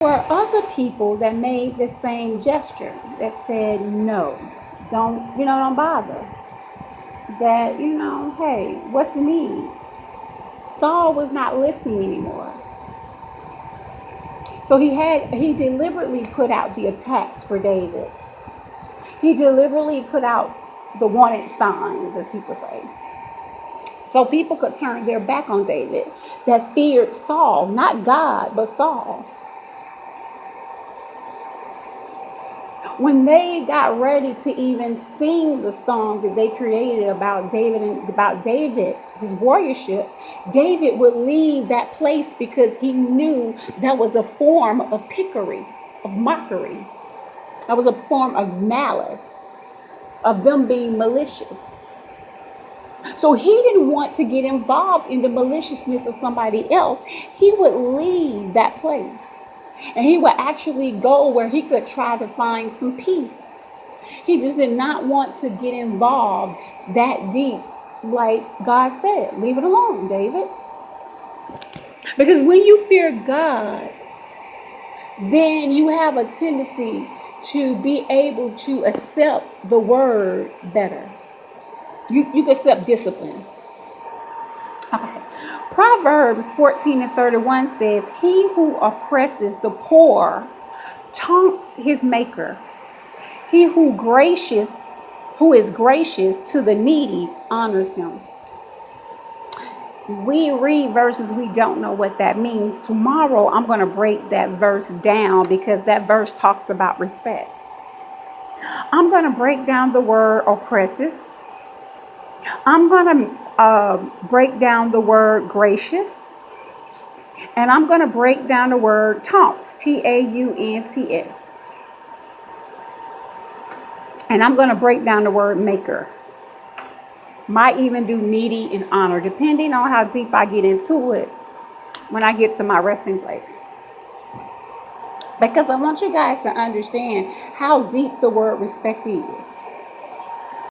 There were other people that made the same gesture that said, no, don't bother. That, hey, what's the need? Saul was not listening anymore. So he deliberately put out the attacks for David. He deliberately put out the wanted signs, as people say. So people could turn their back on David that feared Saul, not God, but Saul. When they got ready to even sing the song that they created about David, his warriorship, David would leave that place because he knew that was a form of pickery, of mockery. That was a form of malice, of them being malicious. So he didn't want to get involved in the maliciousness of somebody else. He would leave that place. And he would actually go where he could try to find some peace. He just did not want to get involved that deep. Like God said, leave it alone, David. Because when you fear God, then you have a tendency to be able to accept the word better. You can accept discipline. Okay. Proverbs 14:31 says, he who oppresses the poor taunts his maker. He who is gracious to the needy honors him. We read verses we don't know what that means. Tomorrow I'm going to break that verse down because that verse talks about respect. I'm going to break down the word oppresses. I'm going to break down the word gracious. And I'm going to break down the word taunts, Taunts. And I'm going to break down the word maker. Might even do needy and honor, depending on how deep I get into it when I get to my resting place. Because I want you guys to understand how deep the word respect is.